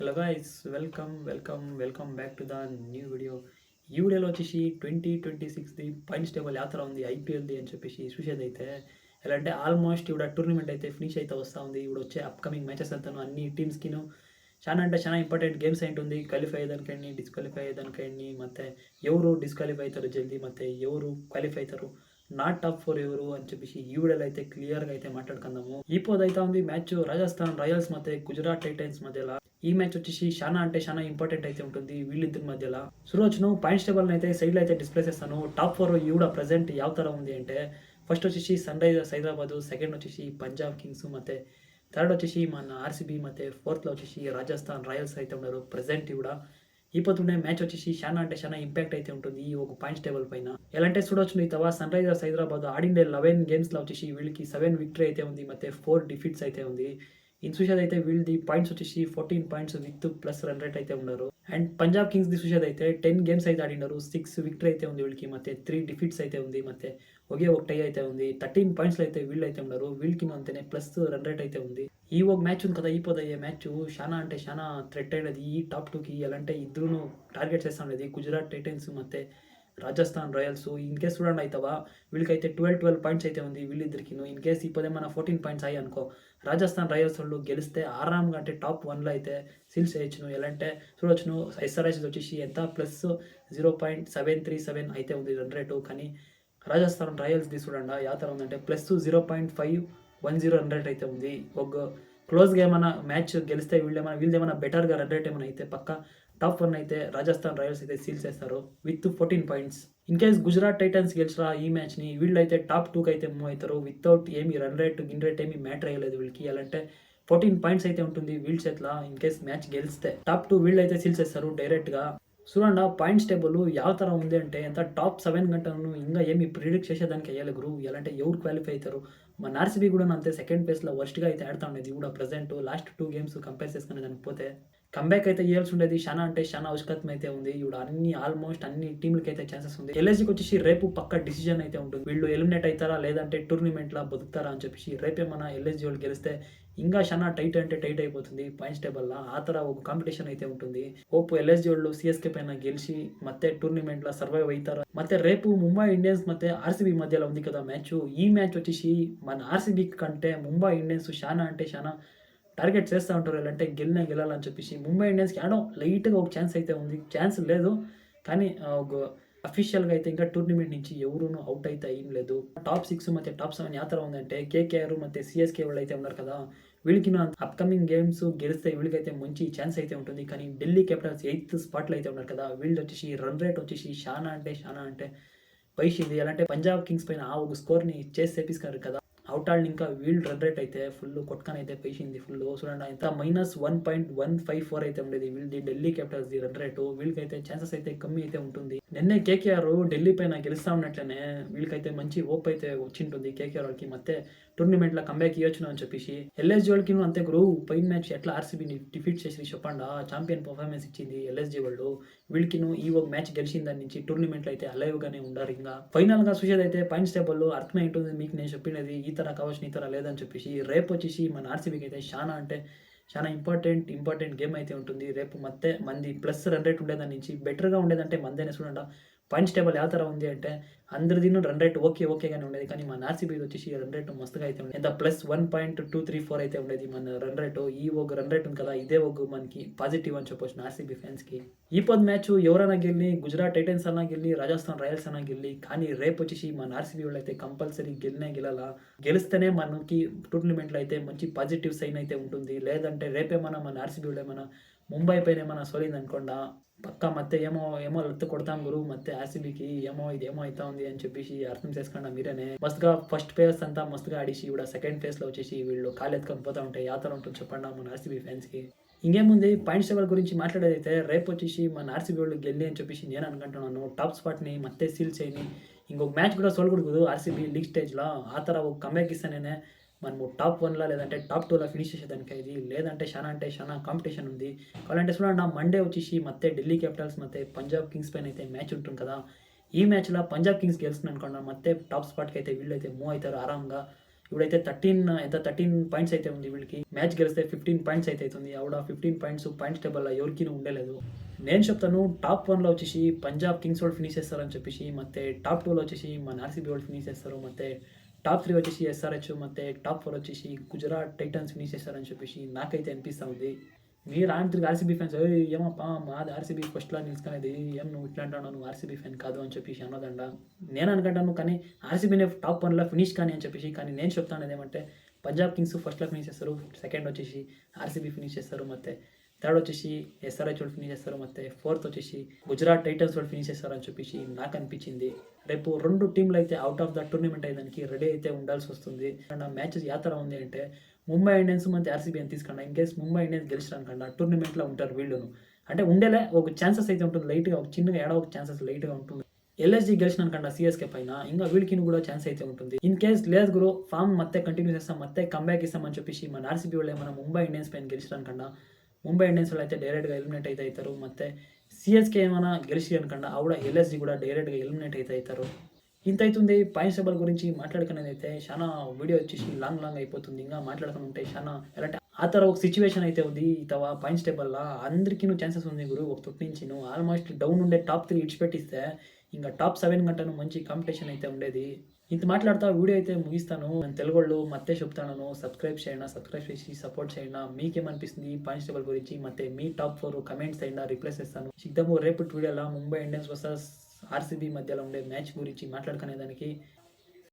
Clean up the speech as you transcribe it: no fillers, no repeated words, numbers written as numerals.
Hello guys, welcome back to the new video. ఈ వీడియోలో వచ్చేసి 2026ది పాయింట్స్ టేబుల్ యాత్ర ఉంది ఐపీఎల్ది అని చెప్పేసి చూసేదైతే ఎలా అంటే ఆల్మోస్ట్ ఇవిడ టోర్నమెంట్ అయితే ఫినిష్ అయితే వస్తూ ఉంది. ఇప్పుడు వచ్చే అప్కమింగ్ మ్యాచెస్ అంతాను అన్ని టీమ్స్కిను చాలా అంటే చాలా ఇంపార్టెంట్ గేమ్స్ ఉంటుంది. క్వాలిఫై అయ్యేదానికండి, డిస్క్వాలిఫై అయ్యేదానికండి, ಮತ್ತೆ ఎవరు డిస్క్వాలిఫై అవుతారు జల్దీ, ಮತ್ತೆ ఎవరు క్వాలిఫై అవుతారు, నాట్ టాప్ ఫోర్ ఎవరు అని చెప్పేసి ఈ వీడియోలో అయితే క్లియర్గా అయితే మాట్లాడుకుందాము. ఇప్పుడు అయితే ఉంది మ్యాచ్ రాజస్థాన్ రాయల్స్ ಮತ್ತೆ గుజరాత్ టైటన్స్ మధ్యలో. ఈ మ్యాచ్ వచ్చేసి చాలా అంటే చాలా ఇంపార్టెంట్ అయితే ఉంటుంది వీళ్ళిద్దరి మధ్యలో. సురోజ్ను పాయింట్స్ టేబుల్ అయితే సైడ్లో అయితే డిస్ప్లే చేస్తాను. టాప్ ఫోర్ ఈవిడ ప్రజెంట్ ಯಾವ ತರ ఉంది అంటే ఫస్ట్ వచ్చేసి సన్ రైజర్స్ హైదరాబాద్, సెకండ్ వచ్చేసి పంజాబ్ కింగ్స్, ಮತ್ತೆ థర్డ్ వచ్చేసి మన ఆర్సీబీ, ಮತ್ತೆ ఫోర్త్లో వచ్చేసి రాజస్థాన్ రాయల్స్ అయితే ఉన్నారు ప్రజెంట్ ఈవిడ. ఈ పొద్దున్నే మ్యాచ్ వచ్చేసి చాలా అంటే చాలా ఇంపాక్ట్ అయితే ఉంటుంది ఈ ఒక పాయింట్స్ టేబుల్ పైన. ఎలా అంటే చూడొచ్చు ఇతవా సన్ రైజర్స్ హైదరాబాద్ ఆడిండే 11 గేమ్స్లో వచ్చేసి వీళ్ళకి 7 విక్టరీ అయితే ఉంది, ಮತ್ತೆ 4 డిఫీట్స్ అయితే ఉంది. ఇన్ చూసేదైతే వీళ్ళది పాయింట్స్ వచ్చేసి 14 points with plus run rate అయితే ఉన్నారు. అండ్ పంజాబ్ కింగ్స్ది చూసేదైతే 10 గేమ్స్ అయితే ఆడినారు, 6 విక్టరీ అయితే ఉంది వీళ్ళకి, ಮತ್ತೆ 3 డిఫీట్స్ అయితే ఉంది, ಮತ್ತೆ ఒకే ఒక టై అయితే ఉంది. 13 పాయింట్స్లో అయితే వీళ్ళు అయితే ఉన్నారు. వీళ్ళకి అంతేనే ప్లస్ రన్ రేట్ అయితే ఉంది. ఈ ఒక మ్యాచ్ ఉంది కదా, ఈ పోదయ్యే మ్యాచ్ చాలా అంటే చాలా థ్రెట్ అయినది ఈ టాప్ 2కి. ఎలా అంటే ఇద్దరు టార్గెట్ చేస్తా ఉండేది గుజరాత్ టైటన్స్ ಮತ್ತೆ రాజస్థాన్ రాయల్స్. ఇన్ కేస్ చూడండి అవుతావా వీళ్ళకైతే 12 పాయింట్స్ అయితే ఉంది వీళ్ళిద్దరికి. ఇన్ కేస్ ఇప్పుడు ఏమైనా 14 పాయింట్స్ అయ్యి అనుకో, రాజస్థాన్ రాయల్స్ వాళ్ళు గెలిస్తే ఆరామ్గా అంటే టాప్ 1లో అయితే సీల్స్ చేయొచ్చును. ఎలా అంటే చూడొచ్చును ఎస్ఆర్హెచ్ వచ్చేసి ఎంత ప్లస్ 0.737 అయితే ఉంది రన్ రేటు. కానీ రాజస్థాన్ రాయల్స్ది చూడండి ಯಾವ ಥರ ఉందంటే ప్లస్ 0.510 రన్ రేట్ అయితే ఉంది. ఒక క్లోజ్గా ఏమైనా మ్యాచ్ గెలిస్తే వీళ్ళేమైనా బెటర్గా రన్ రేట్ ఏమైనా అయితే పక్క టాప్ 1 అయితే రాజస్థాన్ రాయల్స్ అయితే సీల్ చేస్తారు with 14 points. In case Gujarat Titans గెలిచినా ఈ మ్యాచ్ని వీళ్ళైతే టాప్ 2కి అయితే మూవ్ అవుతారు వితౌట్ ఏమి రన్ రేట్ ఏమి మ్యాటర్ అయ్యలేదు వీళ్ళకి. ఎలా అంటే 14 పాయింట్స్ అయితే ఉంటుంది వీళ్ళ చేతిలో. ఇన్ కేస్ మ్యాచ్ గెలిస్తే టాప్ 2 వీళ్ళు అయితే సీల్ చేస్తారు డైరెక్ట్గా. చూడండి పాయింట్స్ టేబుల్ ಯಾವ ಥರ ఉంది అంటే ఎంత టాప్ 7 గంటను ఇంకా ఏమి ప్రిడిక్ట్ చేసేదానికి అయ్యాలి గురు. ఎలా అంటే ఎవరు క్వాలిఫై అవుతారు. మన ఆర్సీబీ కూడా అంతే సెకండ్ ప్లేస్లో వర్స్ట్గా అయితే ఆడుతూ ఉండేది కూడా ప్రజెంట్ లాస్ట్ 2 గేమ్స్ కంపేర్ చేసుకునే దానికి పోతే. కంబ్యాక్ అయితే ఇవ్వాల్సి ఉండేది చాలా అంటే చాలా అవసరం అయితే ఉంది. ఇప్పుడు ఆల్మోస్ట్ అన్ని టీంలకి అయితే ఛాన్సెస్ ఉంది. ఎల్ఎస్జీకి వచ్చేసి రేపు పక్క డిసిజన్ అయితే ఉంటుంది, వీళ్ళు ఎలిమినేట్ అవుతారా లేదంటే టోర్నమెంట్లో బతుకుతారా అని చెప్పేసి. రేపే మన ఎల్ఎస్జీ వాళ్ళు గెలిస్తే ఇంకా చాలా టైట్ అంటే టైట్ అయిపోతుంది పాయింట్స్ టేబుల్లో. ఆ తర ఒక కాంపిటీషన్ అయితే ఉంటుంది. హోప్ ఎల్ఎస్జీ వాళ్ళు సిఎస్కే పైన గెలిచి ಮತ್ತೆ టోర్నమెంట్లో సర్వైవ్ అవుతారు. ಮತ್ತೆ రేపు ముంబై ఇండియన్స్ ಮತ್ತೆ ఆర్సీబీ మధ్యలో ఉంది కదా మ్యాచ్. ఈ మ్యాచ్ వచ్చేసి మన ఆర్సీబీ కంటే ముంబై ఇండియన్స్ చాలా అంటే చాలా టార్గెట్ చేస్తూ ఉంటారు. ఎలా అంటే గెలాలని చెప్పేసి. ముంబై ఇండియన్స్కి ఆడో లైట్గా ఒక ఛాన్స్ అయితే ఉంది, ఛాన్స్ లేదు కానీ ఒక అఫీషియల్గా అయితే ఇంకా టోర్నమెంట్ నుంచి ఎవరు అవుట్ అయితే ఏం లేదు. టాప్ 6 ಮತ್ತೆ టాప్ 7 ಯಾವ ಥರ ఉందంటే కేకేఆర్ ಮತ್ತೆ సిఎస్కే వాళ్ళు అయితే ఉన్నారు కదా, వీళ్ళకి అప్కమింగ్ గేమ్స్ గెలిస్తే వీళ్ళకైతే మంచి ఛాన్స్ అయితే ఉంటుంది. కానీ ఢిల్లీ క్యాపిటల్స్ 8th స్పాట్లో అయితే ఉన్నారు కదా, వీళ్ళు వచ్చేసి రన్ రేట్ వచ్చేసి చాలా అంటే పైసింది. ఎలా అంటే పంజాబ్ కింగ్స్ పైన ఆ ఒక స్కోర్ని చేసి తెప్పిస్తారు కదా, అవుట్ ఆడిన ఇంకా వీళ్ళు రన్ రేట్ అయితే ఫుల్ కొట్టుకొని అయితే పేసింది ఫుల్. చూడండి ఎంత -1.154 అయితే ఉండేది వీళ్ళది ఢిల్లీ క్యాపిటల్స్ది రన్ రేటు. వీళ్ళకైతే ఛాన్సెస్ అయితే కమ్మి అయితే ఉంటుంది. నిన్నే కేకేఆర్ ఢిల్లీ పైన గెలుస్తా ఉన్నట్లనే వీళ్ళకైతే మంచి హోప్ అయితే వచ్చింటుంది కేకేఆర్ వాళ్ళకి. ಮತ್ತೆ టోర్నమెంట్లో కంబ్యాక్ ఇవ్వచ్చును అని చెప్పేసి. ఎల్ఎస్జీ వాళ్ళకి అంతే గురు, పైన మ్యాచ్ ఎట్లా ఆర్సీబీని డిఫీట్ చేసి చెప్పండా ఛాంపియన్ పర్ఫార్మెన్స్ ఇచ్చింది ఎల్ఎస్జీ వాళ్ళు. వీళ్ళకి ఈ ఒక మ్యాచ్ గెలిచిన దాని నుంచి టోర్నమెంట్లో అయితే అలైవ్గానే ఉండారు. ఇంకా ఫైనల్గా చూసేదైతే పాయింట్స్ టేబుల్ అర్థమై ఉంటుంది మీకు నేను చెప్పినది. ఈ తర కావచ్చు ఈ తర లేదని చెప్పేసి. రేపు వచ్చేసి మన ఆర్సీబీకి అయితే చాలా అంటే చాలా ఇంపార్టెంట్ గేమ్ అయితే ఉంటుంది రేపు. ಮತ್ತೆ మంది ప్లస్ రన్ రేట్ ఉండేదాని నుంచి బెటర్గా ఉండేదంటే మందేనే. చూడండి పాయింట్స్ టేబుల్ ಯಾವ ಥರ ఉంది అంటే అందరిదిను రన్ రేట్ ఓకేగానే ఉండేది. కానీ మన ఆర్సీబీది వచ్చేసి రన్ రేట్ మస్తుగా అయితే ఉండేది. ఎంత ప్లస్ 1.234 అయితే ఉండేది మన రన్ రేటు. ఈ ఒక రన్ రేట్ ఉంది కదా, ఇదే ఒక మనకి పాజిటివ్ అని చెప్పొచ్చు ఆర్సీబీ ఫ్యాన్స్కి. ఈ పొద్దు మ్యాచ్ ఎవరైనా గెలి, గుజరాత్ టైటన్స్ అన్నా గెలి, రాజస్థాన్ రాయల్స్ అన్నా గెలి, కానీ రేపు వచ్చేసి మన ఆర్సీబీ వాళ్ళు అయితే కంపల్సరీ గెలాలా. గెలిస్తేనే మనకి టోర్నమెంట్లో అయితే మంచి పాజిటివ్ సైన్ అయితే ఉంటుంది. లేదంటే రేపేమన్నా మన ఆర్సీబీ వాళ్ళు ఏమైనా ముంబై పైన ఏమైనా సోలింది అనుకోండా పక్కా ಮತ್ತೆ ఏమో లెత్త కొడతాం గురు. ಮತ್ತೆ ఆర్సీబీకి ఇదేమో అవుతా ఉంది అని చెప్పేసి అర్థం చేసుకోండి మీరేనే. మస్తుగా ఫస్ట్ ఫేజ్ అంతా మస్తుగా ఆడిసి ఇప్పుడు సెకండ్ ఫేజ్లో వచ్చేసి వీళ్ళు కాలు ఎత్తుకొని పోతా ఉంటాయి. ಯಾವ ಥರ ఉంటుంది చెప్పండి మన ఆర్సీబీ ఫ్యాన్స్కి. ఇంకేముంది పాయింట్స్ టేబుల్ గురించి మాట్లాడేదైతే రేపు వచ్చేసి మన ఆర్సీబీ వాళ్ళు గెలి అని చెప్పేసి నేను అనుకుంటున్నాను. టాప్ స్పాట్ని ಮತ್ತೆ సీల్ చేయని ఇంకొక మ్యాచ్ కూడా సోలకూడదు ఆర్సీబీ లీగ్ స్టేజ్లో. ఆ ಥರ ఒక కంబ్యాక్ ఇస్తానే మనము టాప్ 1లో లేదంటే టాప్ 2లో ఫినిష్ చేసేదానికి ఇది. లేదంటే చాలా కాంపిటీషన్ ఉంది. కావాలంటే చూడండి మండే వచ్చేసి ಮತ್ತೆ ఢిల్లీ క్యాపిటల్స్ ಮತ್ತೆ పంజాబ్ కింగ్స్ పైన అయితే మ్యాచ్ ఉంటుంది కదా. ఈ మ్యాచ్లో పంజాబ్ కింగ్స్ గెలుస్తుంది అనుకోండి, ಮತ್ತೆ టాప్ స్పాట్కి అయితే వీళ్ళు అయితే మూవ్ అవుతారు ఆరాంగా. ఇప్పుడైతే 13 పాయింట్స్ అయితే ఉంది వీళ్ళకి. మ్యాచ్ గెలిస్తే 15 పాయింట్స్ అయితే అవుతుంది. ఆవిడ 15 పాయింట్స్ టేబుల్‌లో ఎవరికీ ఉండలేదు. నేను చెప్తాను టాప్ 1లో వచ్చేసి పంజాబ్ కింగ్స్ వాళ్ళు ఫినిష్ చేస్తారని చెప్పేసి, ಮತ್ತೆ ಟಾಪ್ 2లో వచ్చేసి మన ఆర్‌సీబీ వాళ్ళు ఫినిష్ చేస్తారు. ಮತ್ತೆ టాప్ 3 వచ్చేసి ఎస్ఆర్‌హెచ్, ಮತ್ತೆ టాప్ 4 వచ్చేసి గుజరాత్ టైటన్స్ ఫినిష్ చేస్తారని చెప్పేసి నాకైతే అనిపిస్తా ఉంది. మీరు ఆంధ్రికి ఆర్‌సీబీ ఫ్యాన్స్ ఏమప్పా మాది ఆర్‌సీబీ ఫస్ట్‌లో నిలుచుకునేది, ఏం నువ్వు ఇట్లా అంటున్నావు, నువ్వు ఆర్‌సీబీ ఫ్యాన్ కాదు అని చెప్పేసి అన్నదండ. నేను అనుకుంటాను కానీ ఆర్‌సీబీనే టాప్ 1లో ఫినిష్ కానీ అని చెప్పేసి. కానీ నేను చెప్తాను ఏమంటే పంజాబ్ కింగ్స్ ఫస్ట్‌లో ఫినిష్ చేస్తారు. సెకండ్ వచ్చేసి ఆర్‌సీబీ ఫినిష్ చేస్తారు. ಮತ್ತೆ థర్డ్ వచ్చేసి ఎస్ఆర్‌హెచ్ వాళ్ళు ఫినిష్ చేస్తారు. ಮತ್ತೆ ఫోర్త్ వచ్చేసి గుజరాత్ టైటన్స్ వాళ్ళు ఫినిష్ చేస్తారు అని చెప్పేసి నాకు అనిపించింది. రేపు 2 టీంలు అయితే అవుట్ ఆఫ్ ద టోర్నమెంట్ అయ్యేదానికి రెడీ అయితే ఉండాల్సి వస్తుంది. అండ్ ఆ మ్యాచెస్ ಯಾವ ಥರ ఉంది అంటే ముంబై ఇండియన్స్ ಮತ್ತೆ ఆర్‌సీబీ అని తీసుకోండి. ఇన్ కేస్ ముంబై ఇండియన్స్ గెలిచారనుకోండి ఆ టోర్నమెంట్‌లో ఉంటారు వీళ్ళును. అంటే ఉండేలే ఒక ఛాన్సెస్ అయితే ఉంటుంది లైట్‌గా, ఒక చిన్నగా ఏడో ఒక ఛాన్సెస్ లైట్‌గా ఉంటుంది. ఎల్ఎస్‌జీ గెలిచినానుకోండి సీఎస్‌కే పైన ఇంకా వీళ్ళకి కూడా ఛాన్స్ అయితే ఉంటుంది. ఇన్ కేస్ లేదు గురు ఫామ్ ಮತ್ತೆ కంటిన్యూ చేస్తాం, ಮತ್ತೆ కమ్‌బ్యాక్ ఇస్తాం అని చెప్పేసి మన ఆర్‌సీబీ వాళ్ళు ఏమైనా ముంబై ఇండియన్స్ పైన గెలిచారనుకోండి, ముంబై ఇండియన్స్ వాళ్ళు అయితే డైరెక్ట్‌గా ఎలిమినేట్ అయితే అవుతారు. ಮತ್ತೆ సీఎస్‌కే ఏమైనా గెలిచి అనుకోండి ఆవిడ ఎల్ఎస్‌జీ కూడా డైరెక్ట్‌గా ఎలిమినేట్ అయితే అవుతారు. ఇంత అవుతుంది పాయింట్స్ టేబుల్ గురించి మాట్లాడుకునేదైతే. చాలా వీడియో వచ్చేసి లాంగ్ అయిపోతుంది. ఇంకా మాట్లాడుకొని ఉంటే చాలా ఎలా అంటే ఆ ಥರ ఒక సిట్యుయేషన్ అయితే ఉంది. ఇతవ పాయింట్స్ టేబుల్‌లో అందరికీను ఛాన్సెస్ ఉంది గురు. ఒక తొట్టి నుంచిను ఆల్మోస్ట్ డౌన్ ఉండే టాప్ 3 ఇడిచిపెట్టిస్తే ఇంకా టాప్ 7 గంటను మంచి కాంపిటీషన్ అయితే ఉండేది. ఇంత మాట్లాడుతా వీడియో అయితే ముగిస్తాను. నేను తెలుగోళ్ళు ಮತ್ತೆ చెప్తాను సబ్స్క్రైబ్ చేయండి. సబ్స్క్రైబ్ చేసి సపోర్ట్ చేయండి. మీకేమనిపిస్తుంది ఈ పాయింట్స్ టేబుల్ గురించి? ಮತ್ತೆ మీ టాప్ 4 కమెంట్స్ చేయండి. రిప్లై చేస్తాను. సిద్ధము రేపటి వీడియోలో ముంబై ఇండియన్స్ వర్సెస్ ఆర్‌సీబీ మధ్యలో ఉండే మ్యాచ్ గురించి మాట్లాడుకునేదానికి.